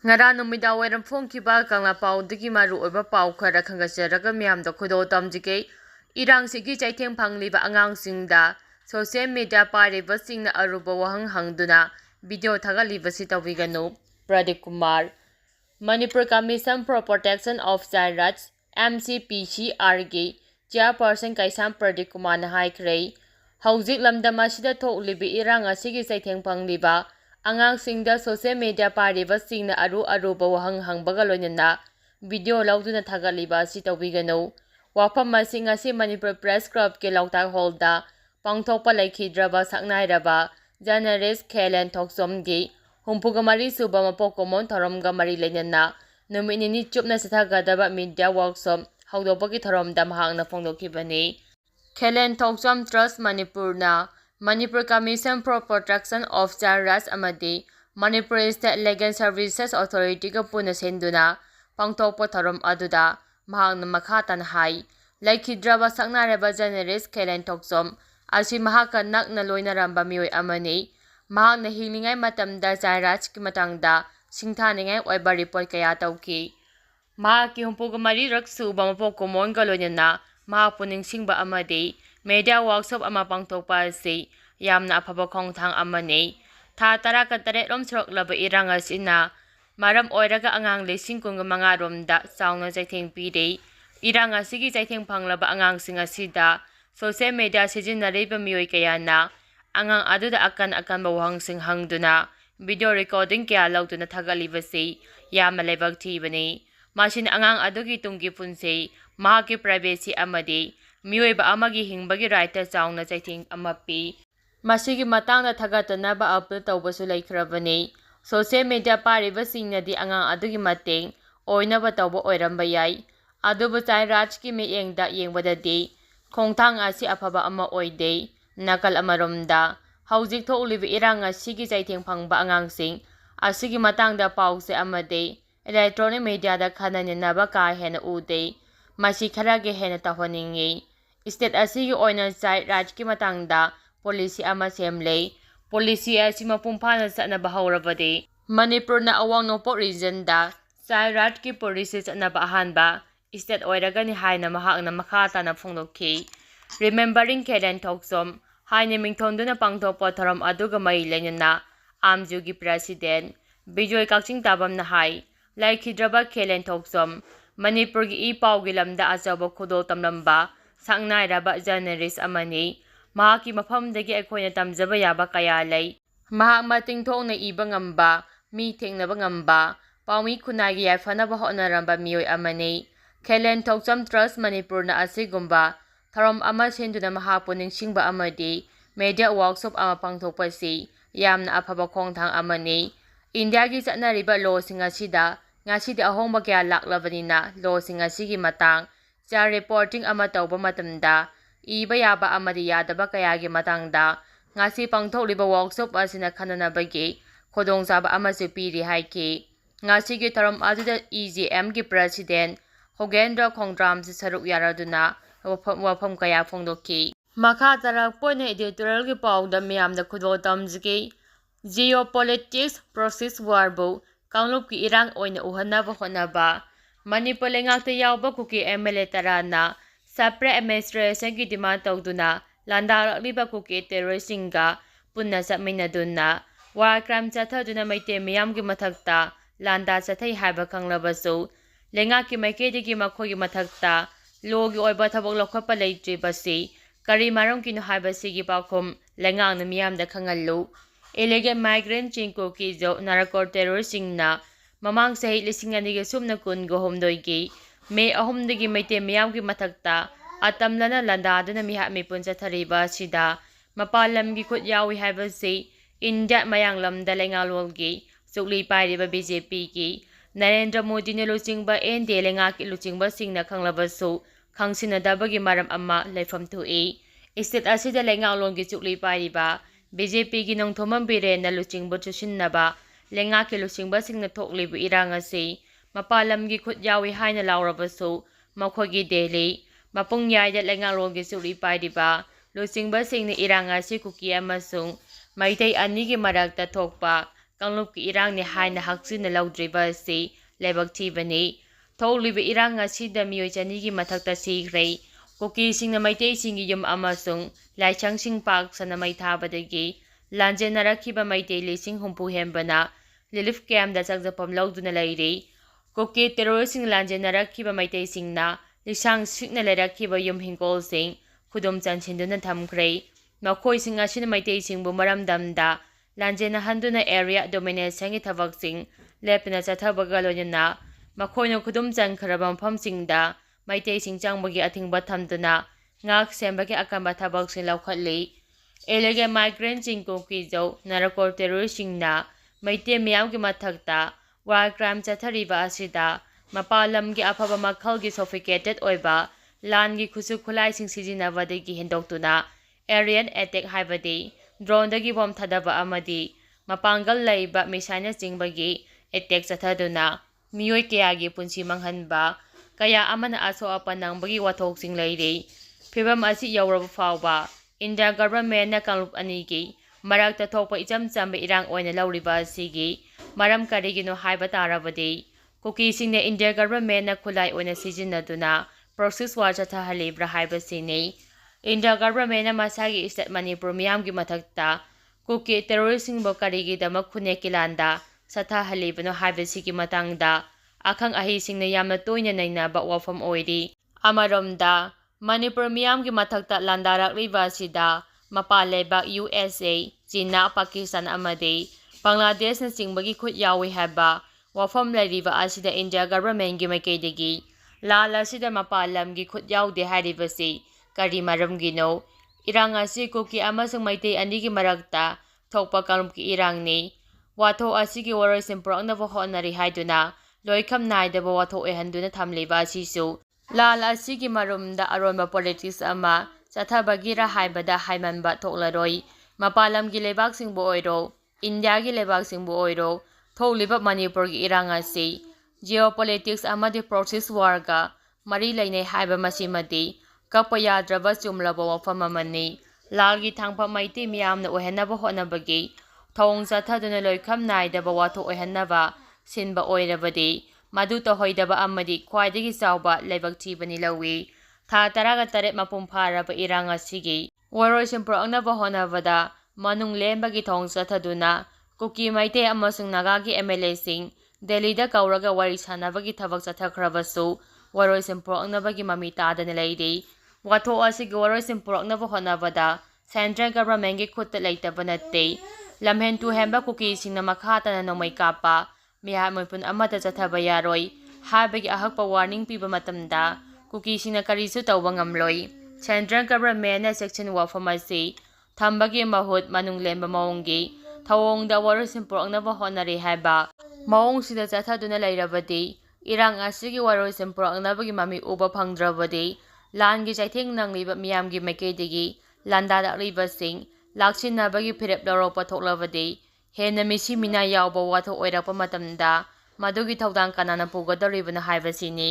Ngara numidawayrang phongkiba kangla paudagi maruoiba pau khara khangasaraga miyamda khudo tamjike irangsigi chaitheng phangliba angangsingda social media paribasingna aruba wahang hangduna video thagalibasi tawiganu. Pradeep Kumar, Manipur Commission for Protection of Child Rights MCPCR Chairperson Kaisam Pradeep Kumar na haikre hauzik lamdam asida thoklibi irang asigi chaitheng phangliba angangsingda social media paribasingna aruba wahang hangbaga loinana video lauduna thagatliba asi tawiganu. Wafam asi ngasi Manipur Press Club ke Lautak Hallda pangthokpa laikhidraba saknairaba journalist Khelen Thokchomgi humpugamari suba mapokomon thoramga mari leinana numit nini chupna sathagadaba media workshop haudopagi thoramda mahakna phongdokhibani. Khelen Thokchom Trust Manipurna Manipur Commission for Protection of Child Rights amadi Manipur State Legal Services Authority ka puna senduna pangthokpa thoram aduda mahakna makhatan hai laikhidraba saknareba journalist Khelen Thokchom asi mahaka nakna loinaramba mioi amani mahakna hilingai matamda child rights ki matangda singthaningai oiba report kaya tawki. Mahakki humpugamari raksuba mapokomon ka loinana mahakpu ningsingba amadi media workshop ama pangthokpa asi yamna afaba khongthang amani. Tha 13 rom soroklaba irang asina maram oiraga angang 15 romda chauna chaitheng pide. Irang asigi chaitheng phanglaba angangsing asida social media sijinariba mioi kayana angang aduda akan wahangsing hangduna video recording kaya lauduna thagalibasi yamna lebak thibani. Masin angang adugi tunggi punse mahakki privacy amadi mioiba amagi hingbagi right ta chauna chaitheng amapi. Masigi matangda thagatanaba appeal tawbasu laikhrabani. Social media paribasingnadi angang adugi mateng oinaba tawba oiramba yai adubu child rights ki miyengda yengbadadi khongthang asi afaba ama oide. Nakal amaromda hauzik thoklibi irang asigi chaitheng phangba angangsing asigi matangda pause amade electronic media da khananaba ka hena ude masi kharage hena tahwaningi. State asigi oina child rights ki matangda policy ama semle policy asi mapumphana chanaba haurabade Manipur na awang nopok region da child rights ki policy chanaba ahanba state oiragani haina mahakna makhatana phongdokhi. Remembering Khelen Thokchom haina mingthonduna pangthokpa thoram aduga mai leinana amjugi president Bijoy Kakching Tabam na hai laikhidraba Khelen Thokchom Manipur gi ipawgi lamda achaba khudol tamlamba saknairaba journalist amani mahakki mafamdagi aikhoina tamjaba yaba kaya lei mahak mating thokna iba ngamba mi thengnaba ngamba pawmi khunagi yaifanaba hotnaramba mioi amani. Khelen Thokchom Trust Manipur na asigumba tharom ama senduna mahakpu ningsingba amadi media workshop ama pangthokpasi yamna afaba khongthang amani. India gi chatnariba lawsing asida ngasidi ahongba kaya laklabanina lawsing asigi matang cha reporting ama tawba matamda iba yaba amadi yadaba kayagi matangda ngasi pangthokliba workshop asina khananabagi khodongchaba amasu piri haiki. Ngasigi tharom aduda EGM gi president Hogendra Khongdramsi saruk yaraduna wafam kaya phongdokhi. Makha tarakpoina editorial ki pauda miyamda khudol tamjiki geopolitics process warbu kanglup ki irang oina uhanaba honaba Manipur lengakta yawba kuki MLA tarana separate administration ki demand tawduna landarakliba kuki terroristinga punna sapminaduna war crime chathaduna maite miyamgi mathakta landa chathai haiba khanglabasu lengakki maikedigi makhogi mathakta logi oiba thabok lokhapa leitribasi kari maromkino haibasigi pakhum lengakna miyamda khangallu. Illegal migrant chingko ki jo narco terroristingna mamang sahi 2019 May 3 maite miyamgi mathakta atamlana landaduna mihap mipun chathariba sida mapalamgi khut yawi haibasi India mayanglamda lengalwalgi sukli pairiba BJP ki Narendra Modi ni luchingba NDA lengaki luchingba singna khanglabasu khangsinadabagi maram ama leifam thui. State asida lengalongi sukli pairiba BJP gi nongthomam birena luchingba chusinnaba lengaki luchingba singna thoklibu irang asi mapalamgi khut yawi haina laurabasu makhogi Delhi mapungyayda lengalongi sukli pairiba luchingba singna irang asi kuki amasung maitai anigi marakta thokpa ꯀꯥꯡꯂꯨꯞꯀꯤ ꯏꯔꯥꯡꯅꯤ ꯍꯥꯏꯅ ꯍꯛꯆꯤꯟꯅ ꯂꯧꯗ꯭ꯔꯤꯕ ꯑꯁꯤ ꯂꯥꯏꯕꯛ ꯊꯤꯕꯅꯤ꯫ ꯊꯣꯛꯂꯤꯕ ꯏꯔꯥꯡ ꯑꯁꯤꯗ ꯃꯤꯑꯣꯏ 200ꯒꯤ ꯃꯊꯛꯇ ꯁꯤꯈ꯭ꯔꯦ꯫ ꯀꯨꯀꯤꯁꯤꯡꯅ ꯃꯩꯇꯩꯁꯤꯡꯒꯤ ꯌꯨꯝ ꯑꯃꯁꯨꯡ ꯂꯥꯏꯁꯪꯁꯤꯡ ꯄꯥꯛ ꯁꯟꯅ ꯃꯩ ꯊꯥꯕꯗꯒꯤ ꯂꯥꯟꯖꯦꯟꯅꯔꯛꯈꯤꯕ ꯃꯩꯇꯩ 70,000 ꯍꯦꯟꯕꯅ ꯔꯤꯂꯤꯐ ꯀꯦꯝꯞꯇ ꯆꯪꯖꯐꯝ ꯂꯧꯗꯨꯅ ꯂꯩꯔꯤ꯫ ꯀꯨꯀꯤ ꯇꯦꯔꯣꯔꯤꯁꯁꯤꯡꯅ ꯂꯥꯟꯖꯦꯟꯅꯔꯛꯈꯤꯕ ꯃꯩꯇꯩꯁꯤꯡꯅ ꯂꯤꯁꯥꯡ ꯁꯤꯠꯅ ꯂꯩꯔꯛꯈꯤꯕ ꯌꯨꯝ ꯍꯤꯡꯒꯣꯜꯁꯤꯡ ꯈꯨꯗꯨꯝ ꯆꯟꯁꯤꯟꯗꯨꯅ ꯊꯝꯈ꯭ꯔꯦ꯫ ꯃꯈꯣꯏꯁꯤꯡ ꯑꯁꯤꯅ ꯃꯩꯇꯩꯁꯤꯡꯕꯨ ꯃꯔꯝꯗꯝꯗ ꯂꯥꯟꯖꯦꯟꯅꯍꯟꯗꯨꯅ ꯑꯦꯔꯤꯌꯥ ꯗꯣꯃꯤꯅꯦꯁꯟꯒꯤ ꯊꯕꯛꯁꯤꯡ ꯂꯦꯞꯇꯅ ꯆꯠꯊꯕꯒ ꯂꯣꯏꯅꯅ ꯃꯈꯣꯏꯅ ꯈꯨꯗꯨꯝ ꯆꯟꯈ꯭ꯔꯕ ꯃꯐꯝꯁꯤꯡꯗ ꯃꯩꯇꯩꯁꯤꯡ ꯆꯪꯕꯒꯤ ꯑꯊꯤꯡꯕ ꯊꯝꯗꯨꯅ ꯉꯥꯛ ꯁꯦꯟꯕꯒꯤ ꯑꯀꯟꯕ ꯊꯕꯛꯁꯤꯡ ꯂꯧꯈꯠꯂꯤ꯫ ꯏꯂꯤꯒꯦꯜ ꯃꯥꯏꯒ꯭ꯔꯦꯟꯠꯁꯤꯡ ꯀꯨꯀꯤꯖꯧ ꯅꯥꯔꯀꯣ ꯇꯦꯔꯣꯔꯤꯁꯁꯤꯡꯅ ꯃꯩꯇꯩ ꯃꯤꯌꯥꯝꯒꯤ ꯃꯊꯛꯇ ꯋꯥꯔ ꯀ꯭ꯔꯥꯏꯝ ꯆꯠꯊꯔꯤꯕ ꯑꯁꯤꯗ ꯃꯄꯥꯟ ꯂꯝꯒꯤ ꯑꯐꯕ ꯃꯈꯜꯒꯤ ꯁꯣꯐꯤꯁꯇꯤꯀꯦꯇꯦꯗ ꯑꯣꯏꯕ ꯂꯥꯟꯒꯤ ꯈꯨꯠꯁꯨ ꯈꯨꯠꯂꯥꯏꯁꯤꯡ ꯁꯤꯖꯤꯟꯅꯕꯗꯒꯤ ꯍꯦꯟꯗꯣꯛꯇꯨꯅ ꯑꯦꯔꯤꯌꯟ ꯑꯦꯇꯦꯛ ꯍꯥꯏꯕꯗꯤ ꯗ꯭ꯔꯣꯟꯗꯒꯤ ꯕꯣꯝ ꯊꯥꯗꯕ ꯑꯃꯗꯤ ꯃꯄꯥꯡꯒꯜ ꯂꯩꯕ ꯃꯤꯁꯥꯏꯜꯅꯆꯤꯡꯕꯒꯤ ꯑꯦꯇꯦꯛ ꯆꯠꯊꯗꯨꯅ ꯃꯤꯑꯣꯏ ꯀꯌꯥꯒꯤ ꯄꯨꯟꯁꯤ ꯃꯥꯡꯍꯟꯕ, ꯀꯌꯥ ꯑꯃꯅ ꯑꯁꯣꯛ ꯑꯄꯟ ꯅꯪꯕꯒꯤ ꯋꯥꯊꯣꯛꯁꯤꯡ ꯂꯩꯔꯤ꯫ ꯐꯤꯚꯝ ꯑꯁꯤ ꯌꯧꯔꯕ ꯐꯥꯎꯕ ꯏꯟꯗꯤꯌꯥ ꯒꯚꯔꯟꯃꯦꯟꯠꯅ ꯀꯥꯡꯂꯨꯞ ꯑꯅꯤꯒꯤ ꯃꯔꯛꯇ ꯊꯣꯛꯄ ꯏꯆꯝ ꯆꯝꯕ ꯏꯔꯥꯡ ꯑꯣꯏꯅ ꯂꯧꯔꯤꯕ ꯑꯁꯤꯒꯤ ꯃꯔꯝ ꯀꯔꯤꯒꯤꯅꯣ ꯍꯥꯏꯕ ꯇꯥꯔꯕꯗꯤ ꯀꯨꯀꯤꯁꯤꯡꯅ ꯏꯟꯗꯤꯌꯥ ꯒꯚꯔꯟꯃꯦꯟꯠꯅ ꯈꯨꯠꯂꯥꯏ ꯑꯣꯏꯅ ꯁꯤꯖꯤꯟꯅꯗꯨꯅ ꯄ꯭ꯔꯣꯛꯁꯤ ꯋꯥꯔ ꯆꯠꯊꯍꯜꯂꯤꯕ꯭ꯔꯥ ꯍꯥꯏꯕꯁꯤꯅꯤ꯫ ꯏꯟꯗꯤꯌꯥ ꯒꯚꯔꯟꯃꯦꯟꯠꯅ ꯃꯁꯥꯒꯤ ꯁ꯭ꯇꯦꯠ ꯃꯅꯤꯄꯨꯔ ꯃꯤꯌꯥꯝꯒꯤ ꯃꯊꯛꯇ ꯀꯨꯀꯤ ꯇꯦꯔꯣꯔꯤꯁꯁꯤꯡꯕꯨ ꯀꯔꯤꯒꯤꯗꯃꯛ ꯈꯨꯟꯅꯦꯛꯀꯤ ꯂꯥꯟꯗ ꯆꯠꯊꯍꯜꯂꯤꯕꯅꯣ ꯍꯥꯏꯕꯁꯤꯒꯤ ꯃꯇꯥꯡꯗ ꯑꯈꯪ ꯑꯍꯩꯁꯤꯡꯅ ꯌꯥꯝꯅ ꯇꯣꯏꯅ ꯅꯩꯅꯕ ꯋꯥꯐꯝ ꯑꯣꯏꯔꯤ꯫ ꯑꯃꯔꯣꯝꯗ ꯃꯅꯤꯄꯨꯔ ꯃꯤꯌꯥꯝꯒꯤ ꯃꯊꯛꯇ ꯂꯥꯟꯗꯥꯔꯛꯂꯤꯕ ꯑꯁꯤꯗ ꯃꯄꯥꯟ ꯂꯩꯕꯥꯛ USA, ꯆꯤꯅꯥ, ꯄꯥꯀꯤꯁꯇꯥꯟ ꯑꯃꯗꯤ ꯕꯪꯒ꯭ꯂꯥꯗꯦꯁꯅꯆꯤꯡꯕꯒꯤ ꯈꯨꯠ ꯌꯥꯎꯏ ꯍꯥꯏꯕ ꯋꯥꯐꯝ ꯂꯩꯔꯤꯕ ꯑꯁꯤꯗ ꯏꯟꯗꯤꯌꯥ ꯒꯚꯔꯟꯃꯦꯟꯠꯀꯤ ꯃꯥꯏꯀꯩꯗꯒꯤ ꯂꯥꯟ ꯑꯁꯤꯗ ꯃꯄꯥꯟ ꯂꯝꯒꯤ ꯈꯨꯠ ꯌꯥꯎꯗꯦ ꯍꯥꯏꯔꯤꯕꯁꯤ ꯀꯔꯤ ꯃꯔꯝꯒꯤꯅꯣ? ꯏꯔꯥꯡ ꯑꯁꯤ ꯀꯨꯀꯤ ꯑꯃꯁꯨꯡ ꯃꯩꯇꯩ ꯑꯅꯤꯒꯤ ꯃꯔꯛꯇ ꯊꯣꯛꯄ ꯀꯥꯡꯂꯨꯞꯀꯤ ꯏꯔꯥꯡꯅꯤ꯫ ꯋꯥꯊꯣꯛ ꯑꯁꯤꯒꯤ ꯋꯥꯔꯣꯏꯁꯤꯟ ꯄꯨꯔꯛꯅꯕ ꯍꯣꯠꯅꯔꯤ ꯍꯥꯏꯗꯨꯅ ꯂꯣꯏꯈꯝ ꯅꯥꯏꯗꯕ ꯋꯥꯊꯣꯛ ꯑꯣꯏꯍꯟꯗꯨꯅ ꯊꯝꯂꯤꯕ ꯑꯁꯤꯁꯨ ꯂꯥꯟ ꯑꯁꯤꯒꯤ ꯃꯔꯨꯝꯗ ꯑꯔꯣꯟꯕ ꯄꯣꯂꯤꯇꯤꯛꯁ ꯑꯃ ꯆꯠꯊꯕꯒꯤꯔ ꯍꯥꯏꯕꯗ ꯍꯥꯏꯃꯟꯕ ꯊꯣꯛꯂꯔꯣꯏ꯫ ꯃꯄꯥꯟ ꯂꯝꯒꯤ ꯂꯩꯕꯥꯛꯁꯤꯡꯕꯨ ꯑꯣꯏꯔꯣ, ꯏꯟꯗꯤꯌꯥꯒꯤ ꯂꯩꯕꯥꯛꯁꯤꯡꯕꯨ ꯑꯣꯏꯔꯣ, ꯊꯣꯛꯂꯤꯕ ꯃꯅꯤꯄꯨꯔꯒꯤ ꯏꯔꯥꯡ ꯑꯁꯤ ꯖꯤꯑꯣꯄꯣꯂꯤꯇꯤꯛꯁ ꯑꯃꯗꯤ ꯄ꯭ꯔꯣꯛꯁꯤ ꯋꯥꯔꯒ ꯃꯔꯤ ꯂꯩꯅꯩ ꯍꯥꯏꯕ ꯃꯁꯤꯃꯗꯤ ꯀꯛꯄ ꯌꯥꯗ꯭ꯔꯕ ꯆꯨꯝꯂꯕ ꯋꯥꯐꯝ ꯑꯃꯅꯤ꯫ ꯂꯥꯟꯒꯤ ꯊꯥꯡꯐꯝ ꯃꯩꯇꯩ ꯃꯤꯌꯥꯝꯅ ꯑꯣꯏꯍꯟꯅꯕ ꯍꯣꯠꯅꯕꯒꯤ ꯊꯧꯑꯣꯡ ꯆꯠꯊꯗꯨꯅ ꯂꯣꯏꯈꯝ ꯅꯥꯏꯗꯕ ꯋꯥꯊꯣꯛ ꯑꯣꯏꯍꯟꯅꯕ ꯁꯤꯟꯕ ꯑꯣꯏꯔꯕꯗꯤ ꯃꯗꯨ ꯇꯧꯍꯩꯗꯕ ꯑꯃꯗꯤ ꯈ꯭ꯋꯥꯏꯗꯒꯤ ꯆꯥꯎꯕ ꯂꯥꯏꯕꯛꯊꯤꯕꯅꯤ ꯂꯧꯏ꯫ ꯊꯥ 18 ꯃꯄꯨꯡ ꯐꯥꯔꯕ ꯏꯔꯥꯡ ꯑꯁꯤꯒꯤ ꯋꯥꯔꯣꯏꯁꯤꯟ ꯄꯨꯔꯛꯅꯕ ꯍꯣꯠꯅꯕꯗ ꯃꯅꯨꯡ ꯂꯦꯟꯕꯒꯤ ꯊꯧꯑꯣꯡ ꯆꯠꯊꯗꯨꯅ ꯀꯨꯀꯤ, ꯃꯩꯇꯩ ꯑꯃꯁꯨꯡ ꯅꯥꯒꯥꯒꯤ MLAꯁꯤꯡ ꯗꯦꯜꯂꯤꯗ ꯀꯧꯔꯒ ꯋꯥꯔꯤ ꯁꯥꯅꯕꯒꯤ ꯊꯕꯛ ꯆꯠꯊꯈ꯭ꯔꯕꯁꯨ ꯋꯥꯔꯣꯏꯁꯤꯟ ꯄꯨꯔꯛꯅꯕꯒꯤ ꯃꯃꯤ ꯇꯥꯗꯅ ꯂꯩꯔꯤ꯫ ꯋꯥꯊꯣꯛ ꯑꯁꯤꯒꯤ ꯋꯥꯔꯣꯏꯁꯤꯟ ꯄꯨꯔꯛꯅꯕ ꯍꯣꯠꯅꯕꯗ ꯁꯦꯟꯇ꯭ꯔꯦꯜ ꯒꯚꯔꯟꯃꯦꯟꯠꯀꯤ ꯈꯨꯠꯇ ꯂꯩꯇꯕ ꯅꯠꯇꯦ꯫ ꯂꯝꯍꯦꯟ ꯇꯨꯍꯦꯟꯕ ꯀꯨꯀꯤꯁꯤꯡꯅ ꯃꯈꯥ ꯇꯥꯅ ꯅꯣꯡꯃꯩ ꯀꯥꯞꯄ, ꯃꯤꯍꯥꯠ ꯃꯤꯄꯨꯟ ꯑꯃꯠꯇ ꯆꯠꯊꯕ ꯌꯥꯔꯣꯏ ꯍꯥꯏꯕꯒꯤ ꯑꯍꯛꯄ ꯋꯥꯔꯅꯤꯡ ꯄꯤꯕ ꯃꯇꯝꯗ ꯀꯨꯀꯤꯁꯤꯡꯅ ꯀꯔꯤꯁꯨ ꯇꯧꯕ ꯉꯝꯂꯣꯏ꯫ ꯁꯦꯟꯇ꯭ꯔꯦꯜ ꯒꯚꯔꯟꯃꯦꯟꯠꯅ ꯆꯦꯛꯁꯤꯟ ꯋꯥꯐꯝ ꯑꯁꯤ ꯊꯝꯕꯒꯤ ꯃꯍꯨꯠ ꯃꯅꯨꯡ ꯂꯦꯟꯕ ꯃꯑꯣꯡꯒꯤ ꯊꯧꯑꯣꯡꯗ ꯋꯥꯔꯣꯏꯁꯤꯟ ꯄꯨꯔꯛꯅꯕ ꯍꯣꯠꯅꯔꯤ ꯍꯥꯏꯕ ꯃꯑꯣꯡꯁꯤꯗ ꯆꯠꯊꯗꯨꯅ ꯂꯩꯔꯕꯗꯤ ꯏꯔꯥꯡ ꯑꯁꯤꯒꯤ ꯋꯥꯔꯣꯏꯁꯤꯟ ꯄꯨꯔꯛꯅꯕꯒꯤ ꯃꯃꯤ ꯎꯕ ꯐꯪꯗ꯭ꯔꯕꯗꯤ ꯂꯥꯟꯒꯤ ꯆꯩꯊꯦꯡ ꯅꯪꯂꯤꯕ ꯃꯤꯌꯥꯝꯒꯤ ꯃꯥꯏꯀꯩꯗꯒꯤ ꯂꯥꯟꯗꯥꯔꯛꯂꯤꯕꯁꯤꯡ ꯂꯥꯛꯁꯤꯟꯅꯕꯒꯤ ꯐꯤꯔꯦꯞ ꯂꯧꯔꯛꯄ ꯊꯣꯛꯂꯕꯗꯤ ꯍꯦꯟꯅ ꯃꯤꯁꯤ ꯃꯤꯅꯥꯏ ꯌꯥꯎꯕ ꯋꯥꯊꯣꯛ ꯑꯣꯏꯔꯛꯄ ꯃꯇꯝꯗ ꯃꯗꯨꯒꯤ ꯊꯧꯗꯥꯡ ꯀꯅꯥꯅ ꯄꯨꯒꯗꯧꯔꯤꯕꯅꯣ ꯍꯥꯏꯕꯁꯤꯅꯤ꯫